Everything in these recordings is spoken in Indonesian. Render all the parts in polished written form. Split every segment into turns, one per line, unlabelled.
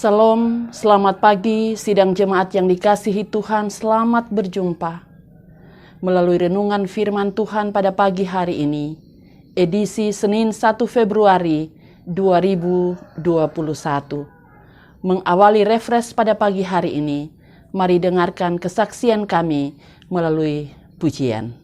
Salam, selamat pagi, sidang jemaat yang dikasihi Tuhan, selamat berjumpa. Melalui renungan firman Tuhan pada pagi hari ini, edisi Senin 1 Februari 2021. Mengawali refresh pada pagi hari ini, mari dengarkan kesaksian kami melalui pujian.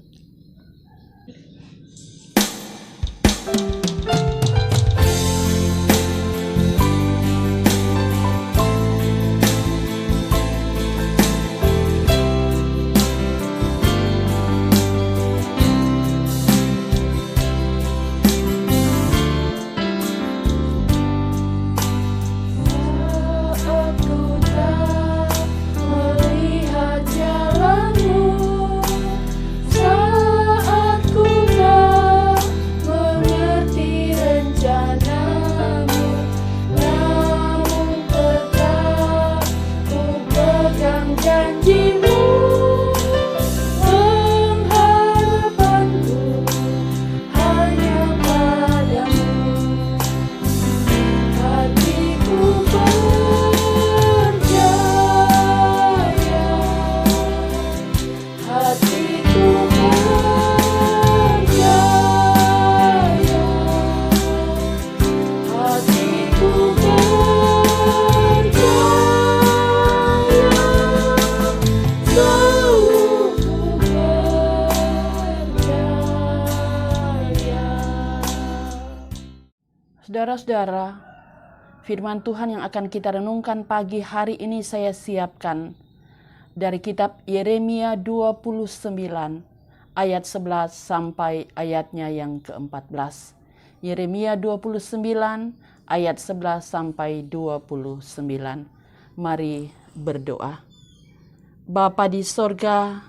Saudara-saudara, firman Tuhan yang akan kita renungkan pagi hari ini saya siapkan dari kitab Yeremia 29 ayat 11 sampai ayatnya yang ke-14. Yeremia 29 ayat 11 sampai 29. Mari berdoa. Bapa di sorga,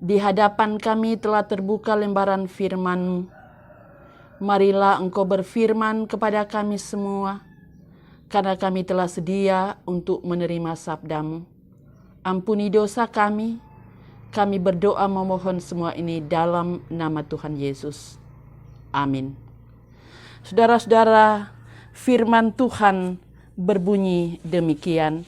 di hadapan kami telah terbuka lembaran firman-Mu. Marilah Engkau berfirman kepada kami semua, karena kami telah sedia untuk menerima sabda-Mu. Ampuni dosa kami berdoa memohon semua ini dalam nama Tuhan Yesus. Amin. Saudara-saudara, firman Tuhan berbunyi demikian.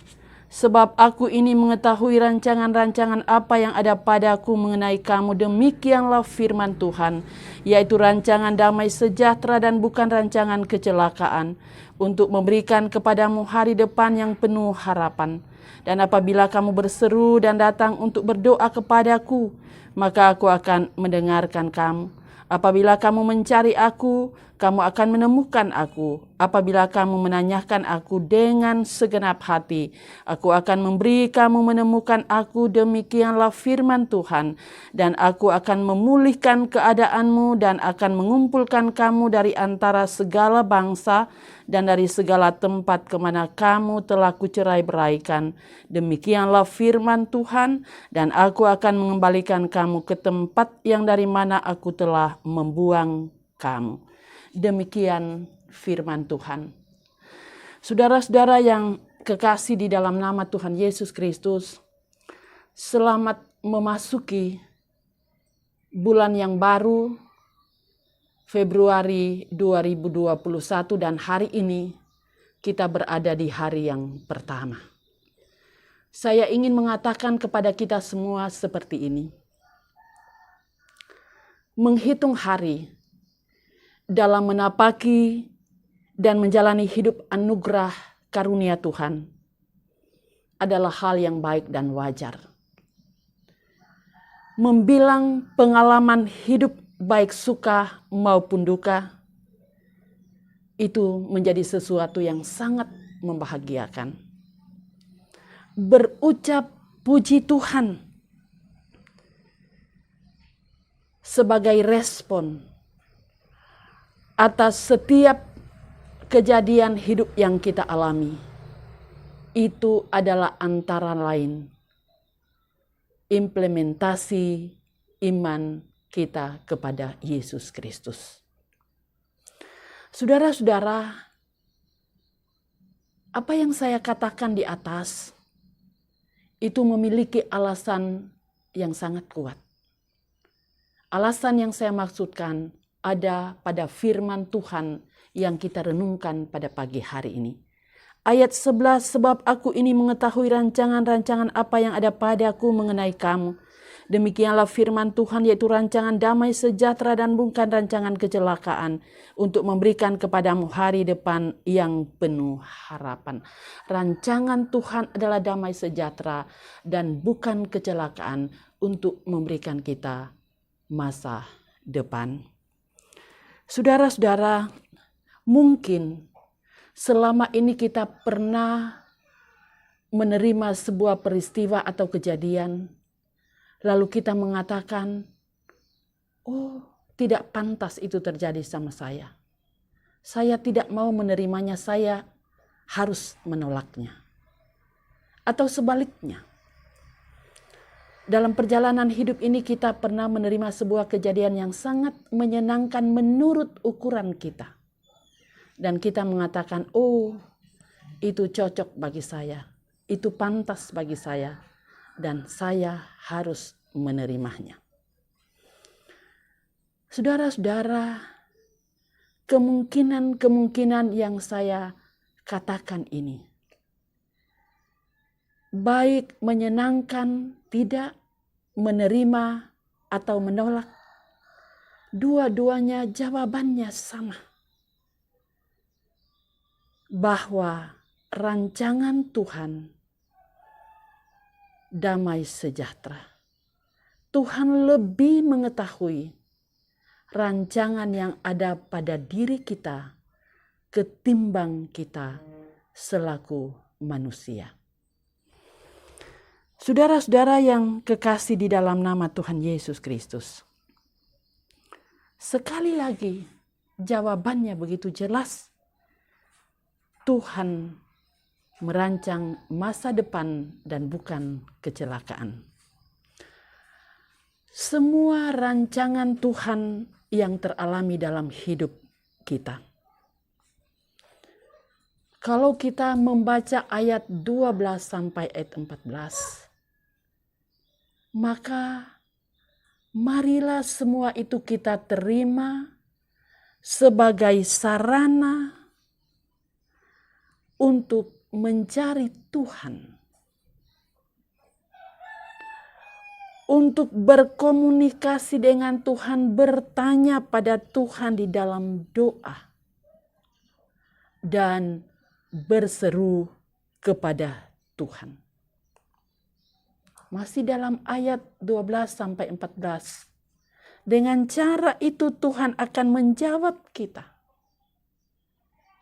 Sebab aku ini mengetahui rancangan-rancangan apa yang ada padaku mengenai kamu. Demikianlah firman Tuhan, yaitu rancangan damai sejahtera dan bukan rancangan kecelakaan, untuk memberikan kepadamu hari depan yang penuh harapan. Dan apabila kamu berseru dan datang untuk berdoa kepadaku, maka aku akan mendengarkan kamu. Apabila kamu mencari aku, kamu akan menemukan aku. Apabila kamu menanyakan aku dengan segenap hati, aku akan memberi kamu menemukan aku. Demikianlah firman Tuhan. Dan aku akan memulihkan keadaanmu dan akan mengumpulkan kamu dari antara segala bangsa dan dari segala tempat kemana kamu telah kucerai-beraikan. Demikianlah firman Tuhan, dan aku akan mengembalikan kamu ke tempat yang dari mana aku telah membuang kamu. Demikian firman Tuhan. Saudara-saudara yang kekasih di dalam nama Tuhan Yesus Kristus, selamat memasuki bulan yang baru, Februari 2021, dan hari ini kita berada di hari yang pertama. Saya ingin mengatakan kepada kita semua seperti ini. Menghitung hari dalam menapaki dan menjalani hidup anugerah karunia Tuhan adalah hal yang baik dan wajar. Membilang pengalaman hidup baik suka maupun duka, itu menjadi sesuatu yang sangat membahagiakan. Berucap puji Tuhan sebagai respon atas setiap kejadian hidup yang kita alami, itu adalah antara lain implementasi iman kita kepada Yesus Kristus. Saudara-saudara, apa yang saya katakan di atas itu memiliki alasan yang sangat kuat. Alasan yang saya maksudkan ada pada firman Tuhan yang kita renungkan pada pagi hari ini. Ayat 11, sebab aku ini mengetahui rancangan-rancangan apa yang ada padaku mengenai kamu. Demikianlah firman Tuhan, yaitu rancangan damai sejahtera dan bukan rancangan kecelakaan, untuk memberikan kepadamu hari depan yang penuh harapan. Rancangan Tuhan adalah damai sejahtera dan bukan kecelakaan, untuk memberikan kita masa depan. Saudara-saudara, mungkin selama ini kita pernah menerima sebuah peristiwa atau kejadian, lalu kita mengatakan, oh, tidak pantas itu terjadi sama saya. Saya tidak mau menerimanya, saya harus menolaknya. Atau sebaliknya, dalam perjalanan hidup ini kita pernah menerima sebuah kejadian yang sangat menyenangkan menurut ukuran kita. Dan kita mengatakan, oh, itu cocok bagi saya, itu pantas bagi saya, dan saya harus menerimanya. Saudara-saudara, kemungkinan yang saya katakan ini, baik menyenangkan, tidak, menerima, atau menolak, dua-duanya jawabannya sama. Bahwa rancangan Tuhan damai sejahtera. Tuhan lebih mengetahui rancangan yang ada pada diri kita ketimbang kita selaku manusia. Saudara-saudara yang kekasih di dalam nama Tuhan Yesus Kristus, sekali lagi jawabannya begitu jelas. Tuhan merancang masa depan dan bukan kecelakaan. Semua rancangan Tuhan yang teralami dalam hidup kita. Kalau kita membaca ayat 12 sampai ayat 14, maka marilah semua itu kita terima sebagai sarana untuk mencari Tuhan, untuk berkomunikasi dengan Tuhan, bertanya pada Tuhan di dalam doa, dan berseru kepada Tuhan. Masih dalam ayat 12 sampai 14. Dengan cara itu Tuhan akan menjawab kita.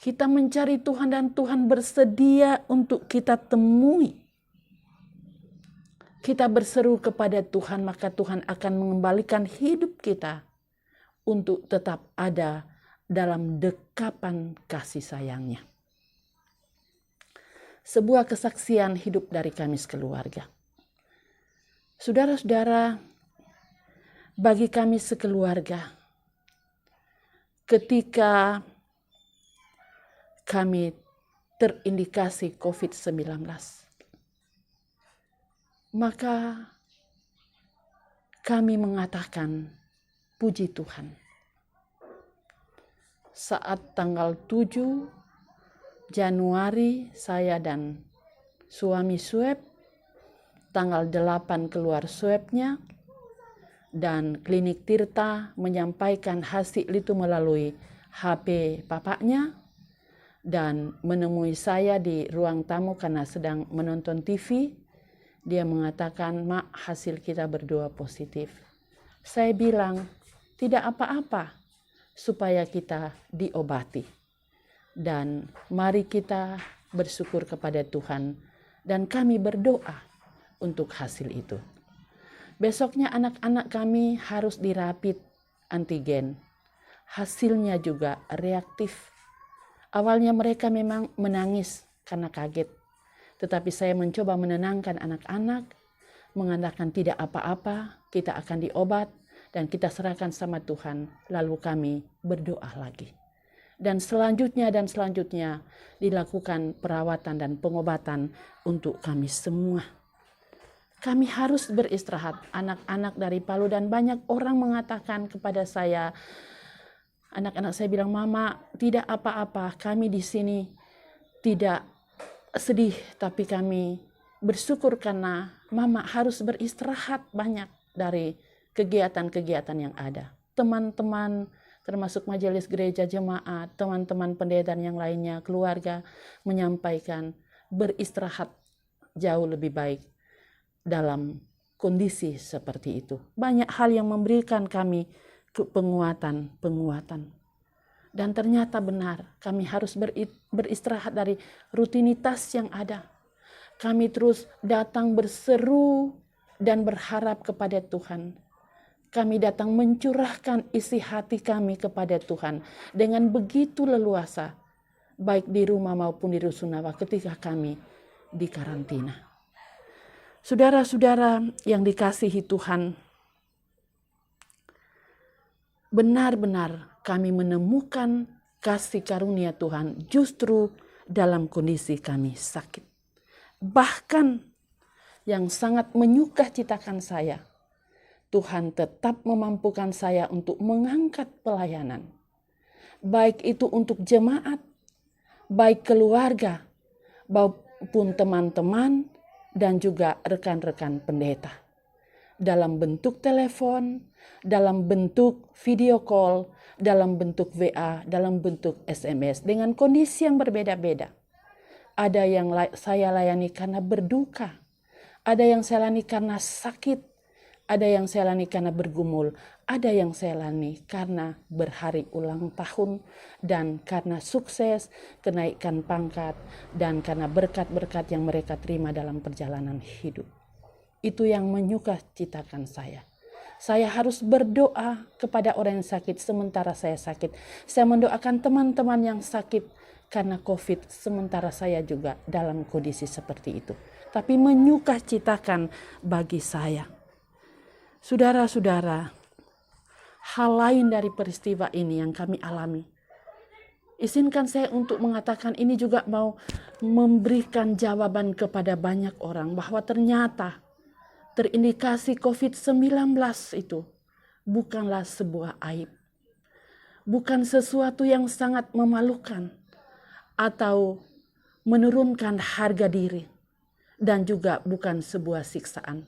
Kita mencari Tuhan dan Tuhan bersedia untuk kita temui. Kita berseru kepada Tuhan, maka Tuhan akan mengembalikan hidup kita untuk tetap ada dalam dekapan kasih sayangnya. Sebuah kesaksian hidup dari kami sekeluarga. Saudara-saudara, bagi kami sekeluarga, ketika kami terindikasi COVID-19, maka kami mengatakan puji Tuhan. Saat tanggal 7 Januari saya dan suami swab, tanggal 8 keluar swabnya, dan klinik Tirta menyampaikan hasil itu melalui HP papanya, dan menemui saya di ruang tamu karena sedang menonton TV. Dia mengatakan, "Mak, hasil kita berdua positif." Saya bilang, tidak apa-apa, supaya kita diobati. Dan mari kita bersyukur kepada Tuhan, dan kami berdoa untuk hasil itu. Besoknya anak-anak kami harus dirapid antigen. Hasilnya juga reaktif. Awalnya mereka memang menangis karena kaget. Tetapi saya mencoba menenangkan anak-anak, mengatakan tidak apa-apa, kita akan diobat dan kita serahkan sama Tuhan. Lalu kami berdoa lagi. Dan selanjutnya dilakukan perawatan dan pengobatan untuk kami semua. Kami harus beristirahat. Anak-anak dari Palu dan banyak orang mengatakan kepada saya, anak-anak saya bilang, "Mama, tidak apa-apa, kami di sini tidak sedih, tapi kami bersyukur karena Mama harus beristirahat banyak dari kegiatan-kegiatan yang ada. Teman-teman, termasuk majelis gereja jemaat, teman-teman pendeta yang lainnya, keluarga, menyampaikan beristirahat jauh lebih baik dalam kondisi seperti itu. Banyak hal yang memberikan kami penguatan. Dan ternyata benar, kami harus beristirahat dari rutinitas yang ada. Kami terus datang berseru dan berharap kepada Tuhan. Kami datang mencurahkan isi hati kami kepada Tuhan dengan begitu leluasa, baik di rumah maupun di rusunawa ketika kami di karantina. Saudara-saudara yang dikasihi Tuhan, benar-benar kami menemukan kasih karunia Tuhan justru dalam kondisi kami sakit. Bahkan yang sangat menyukacitakan saya, Tuhan tetap memampukan saya untuk mengangkat pelayanan. Baik itu untuk jemaat, baik keluarga, maupun teman-teman, dan juga rekan-rekan pendeta. Dalam bentuk telepon, dalam bentuk video call, dalam bentuk WA, dalam bentuk SMS, dengan kondisi yang berbeda-beda. Ada yang saya layani karena berduka, ada yang saya layani karena sakit, ada yang saya layani karena bergumul, ada yang saya layani karena berhari ulang tahun, dan karena sukses, kenaikan pangkat, dan karena berkat-berkat yang mereka terima dalam perjalanan hidup. Itu yang menyukacitakan saya. Saya harus berdoa kepada orang yang sakit sementara saya sakit. Saya mendoakan teman-teman yang sakit karena COVID sementara saya juga dalam kondisi seperti itu. Tapi menyukacitakan bagi saya. Saudara-saudara, hal lain dari peristiwa ini yang kami alami. Izinkan saya untuk mengatakan ini juga mau memberikan jawaban kepada banyak orang bahwa ternyata terindikasi COVID-19 itu bukanlah sebuah aib. Bukan sesuatu yang sangat memalukan atau menurunkan harga diri, dan juga bukan sebuah siksaan.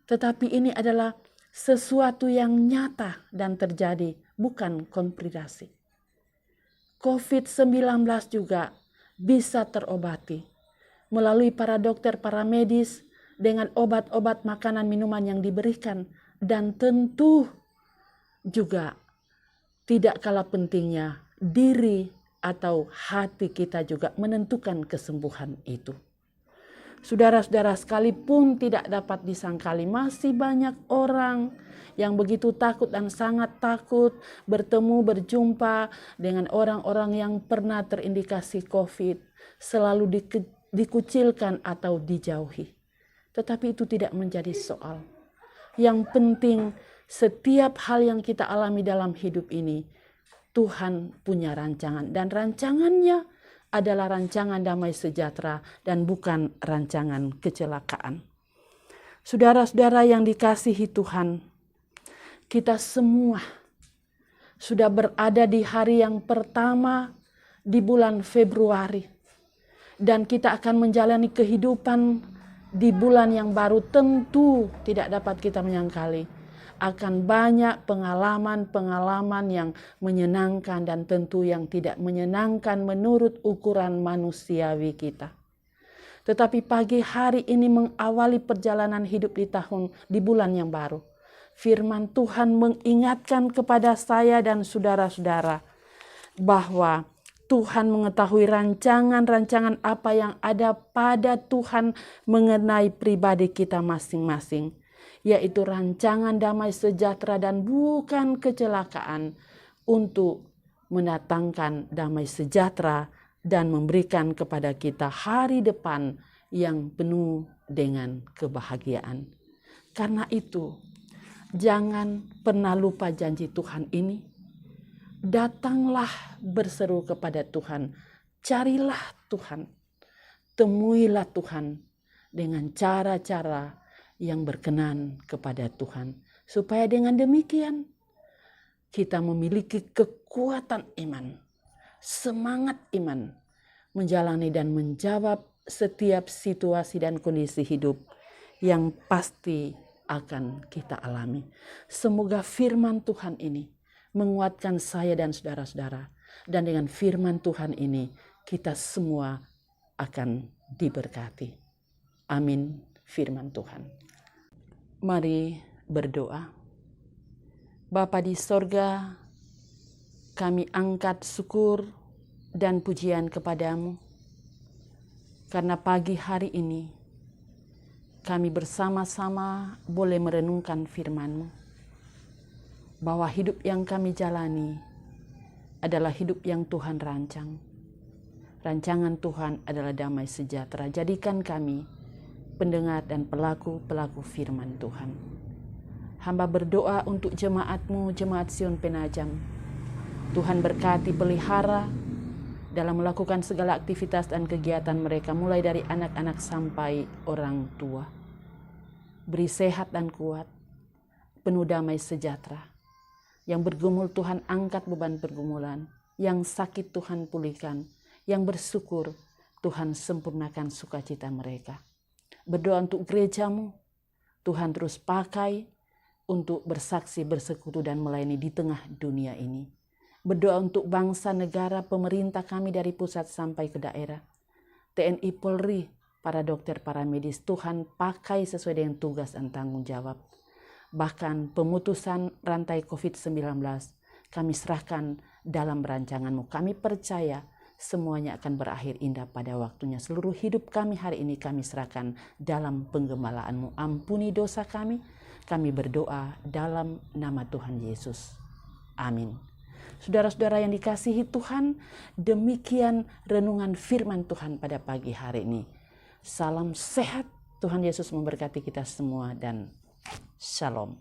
Tetapi ini adalah sesuatu yang nyata dan terjadi, bukan konspirasi. COVID-19 juga bisa terobati melalui para dokter, para medis, dengan obat-obat, makanan, minuman yang diberikan. Dan tentu juga tidak kalah pentingnya diri atau hati kita juga menentukan kesembuhan itu. Saudara-saudara, sekalipun tidak dapat disangkali, masih banyak orang yang begitu takut dan sangat takut bertemu, berjumpa dengan orang-orang yang pernah terindikasi COVID, selalu dikucilkan atau dijauhi. Tetapi itu tidak menjadi soal. Yang penting setiap hal yang kita alami dalam hidup ini, Tuhan punya rancangan. Dan rancangannya adalah rancangan damai sejahtera dan bukan rancangan kecelakaan. Saudara-saudara yang dikasihi Tuhan, kita semua sudah berada di hari yang pertama di bulan Februari. Dan kita akan menjalani kehidupan di bulan yang baru. Tentu tidak dapat kita menyangkali akan banyak pengalaman-pengalaman yang menyenangkan dan tentu yang tidak menyenangkan menurut ukuran manusiawi kita. Tetapi pagi hari ini mengawali perjalanan hidup di bulan yang baru. Firman Tuhan mengingatkan kepada saya dan saudara-saudara bahwa Tuhan mengetahui rancangan-rancangan apa yang ada pada Tuhan mengenai pribadi kita masing-masing, yaitu rancangan damai sejahtera dan bukan kecelakaan, untuk mendatangkan damai sejahtera dan memberikan kepada kita hari depan yang penuh dengan kebahagiaan. Karena itu, jangan pernah lupa janji Tuhan ini. Datanglah berseru kepada Tuhan, carilah Tuhan, temuilah Tuhan dengan cara-cara yang berkenan kepada Tuhan. Supaya dengan demikian kita memiliki kekuatan iman, semangat iman menjalani dan menjawab setiap situasi dan kondisi hidup yang pasti akan kita alami. Semoga firman Tuhan ini menguatkan saya dan saudara-saudara. Dan dengan firman Tuhan ini kita semua akan diberkati. Amin. Firman Tuhan. Mari berdoa. Bapa di sorga, kami angkat syukur dan pujian kepadamu. Karena pagi hari ini kami bersama-sama boleh merenungkan firman-Mu. Bahwa hidup yang kami jalani adalah hidup yang Tuhan rancang. Rancangan Tuhan adalah damai sejahtera. Jadikan kami pendengar dan pelaku-pelaku firman Tuhan. Hamba berdoa untuk jemaat-Mu, jemaat Sion Penajam. Tuhan berkati pelihara dalam melakukan segala aktivitas dan kegiatan mereka, mulai dari anak-anak sampai orang tua. Beri sehat dan kuat, penuh damai sejahtera. Yang bergumul Tuhan angkat beban pergumulan, yang sakit Tuhan pulihkan, yang bersyukur Tuhan sempurnakan sukacita mereka. Berdoa untuk gereja-Mu, Tuhan terus pakai untuk bersaksi, bersekutu dan melayani di tengah dunia ini. Berdoa untuk bangsa, negara, pemerintah kami dari pusat sampai ke daerah. TNI, Polri, para dokter, para medis, Tuhan pakai sesuai dengan tugas dan tanggung jawab. Bahkan pemutusan rantai COVID-19 kami serahkan dalam rancangan-Mu. Kami percaya semuanya akan berakhir indah pada waktunya. Seluruh hidup kami hari ini kami serahkan dalam penggemalaan-Mu. Ampuni dosa kami. Kami berdoa dalam nama Tuhan Yesus. Amin. Saudara-saudara yang dikasihi Tuhan, demikian renungan firman Tuhan pada pagi hari ini. Salam sehat, Tuhan Yesus memberkati kita semua dan shalom.